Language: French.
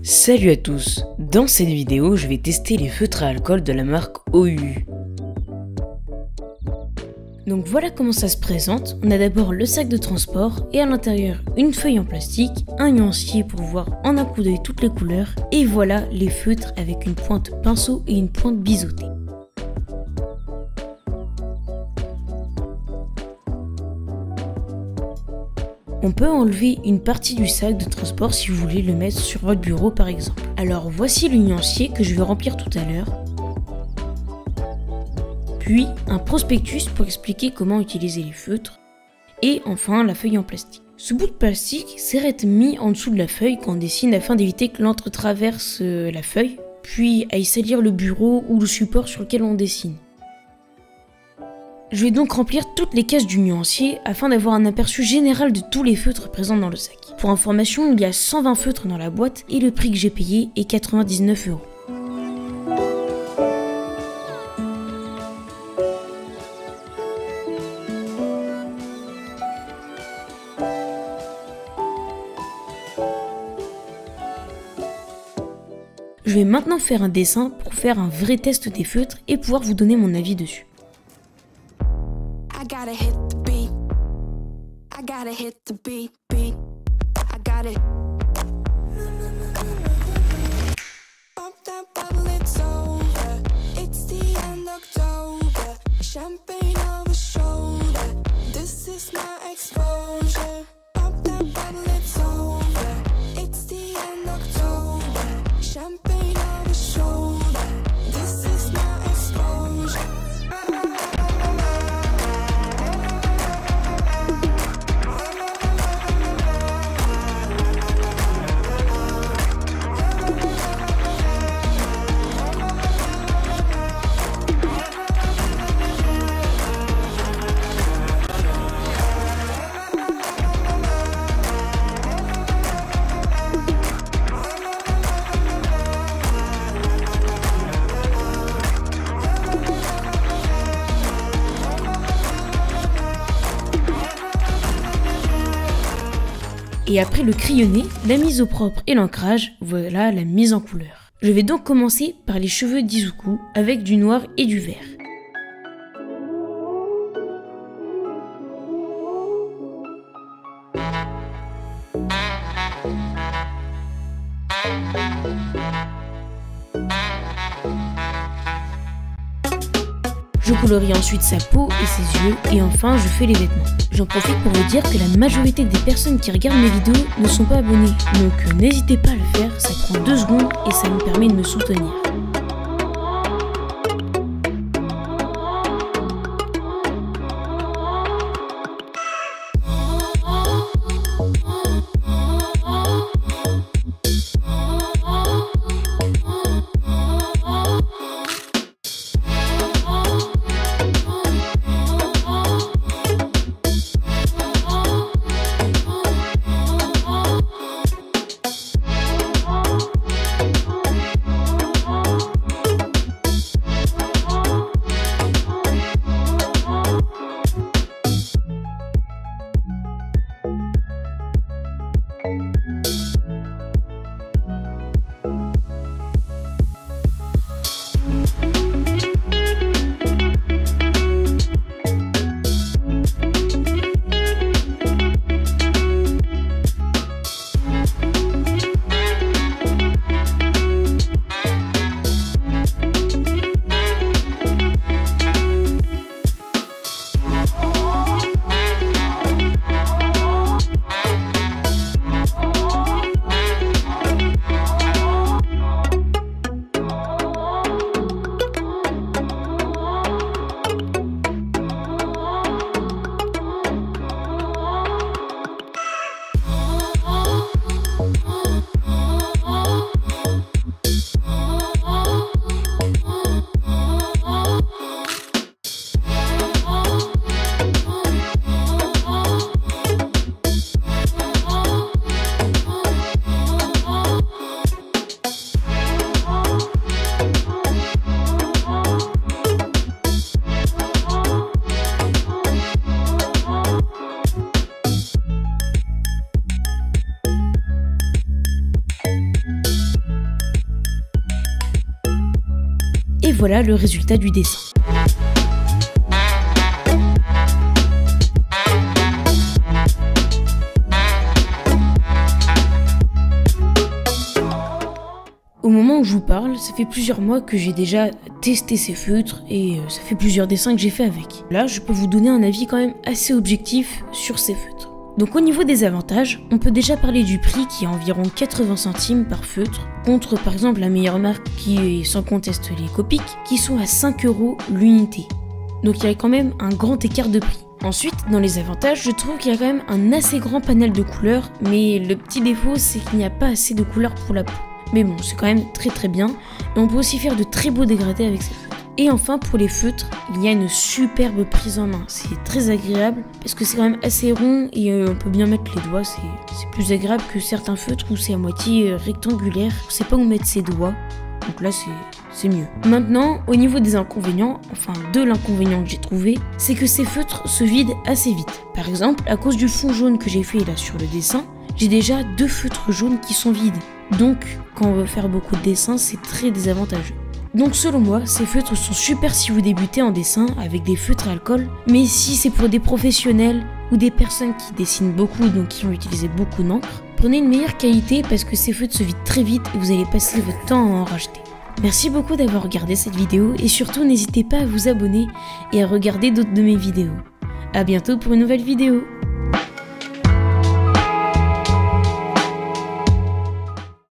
Salut à tous, dans cette vidéo je vais tester les feutres à alcool de la marque OU. Donc voilà comment ça se présente. On a d'abord le sac de transport et à l'intérieur une feuille en plastique, un nuancier pour voir en un coup d'œil toutes les couleurs et voilà les feutres avec une pointe pinceau et une pointe biseautée. On peut enlever une partie du sac de transport si vous voulez le mettre sur votre bureau par exemple. Alors voici le nuancier que je vais remplir tout à l'heure. Puis un prospectus pour expliquer comment utiliser les feutres. Et enfin la feuille en plastique. Ce bout de plastique sert à être mis en dessous de la feuille quand on dessine afin d'éviter que l'encre traverse la feuille, puis aille salir le bureau ou le support sur lequel on dessine. Je vais donc remplir toutes les cases du nuancier afin d'avoir un aperçu général de tous les feutres présents dans le sac. Pour information, il y a 120 feutres dans la boîte et le prix que j'ai payé est 99 €. Je vais maintenant faire un dessin pour faire un vrai test des feutres et pouvoir vous donner mon avis dessus. I gotta hit the beat. I gotta hit the beat, beat. I got it. Pop that bottle, it's over. It's the end of October. Champagne over shoulder. This is my exposure. Pop that bottle, it's over. It's the end of October. Champagne over shoulder. This is my exposure. Et après le crayonné, la mise au propre et l'ancrage, voilà la mise en couleur. Je vais donc commencer par les cheveux d'Izuku avec du noir et du vert. Je colorie ensuite sa peau et ses yeux et enfin je fais les vêtements. J'en profite pour vous dire que la majorité des personnes qui regardent mes vidéos ne sont pas abonnées, donc n'hésitez pas à le faire, ça prend 2 secondes et ça me permet de me soutenir. voilà le résultat du dessin. Au moment où je vous parle, ça fait plusieurs mois que j'ai déjà testé ces feutres et ça fait plusieurs dessins que j'ai fait avec. Là, je peux vous donner un avis quand même assez objectif sur ces feutres. Donc au niveau des avantages, on peut déjà parler du prix qui est environ 80 centimes par feutre, contre par exemple la meilleure marque qui est sans conteste les Copic, qui sont à 5 € l'unité. Donc il y a quand même un grand écart de prix. Ensuite, dans les avantages, je trouve qu'il y a quand même un assez grand panel de couleurs, mais le petit défaut c'est qu'il n'y a pas assez de couleurs pour la peau. Mais bon, c'est quand même très bien, et on peut aussi faire de très beaux dégradés avec ces feutres. Et enfin, pour les feutres, il y a une superbe prise en main, c'est très agréable, parce que c'est quand même assez rond, et on peut bien mettre les doigts, c'est plus agréable que certains feutres où c'est à moitié rectangulaire, on sait pas où mettre ses doigts, donc là c'est mieux. Maintenant, au niveau des inconvénients, enfin de l'inconvénient que j'ai trouvé, c'est que ces feutres se vident assez vite. Par exemple, à cause du fond jaune que j'ai fait là sur le dessin, j'ai déjà 2 feutres jaunes qui sont vides. Donc, quand on veut faire beaucoup de dessins, c'est très désavantageux. Donc selon moi, ces feutres sont super si vous débutez en dessin avec des feutres à alcool, mais si c'est pour des professionnels ou des personnes qui dessinent beaucoup, donc qui vont utiliser beaucoup d'encre, prenez une meilleure qualité parce que ces feutres se vident très vite et vous allez passer votre temps à en racheter. Merci beaucoup d'avoir regardé cette vidéo et surtout n'hésitez pas à vous abonner et à regarder d'autres de mes vidéos. A bientôt pour une nouvelle vidéo.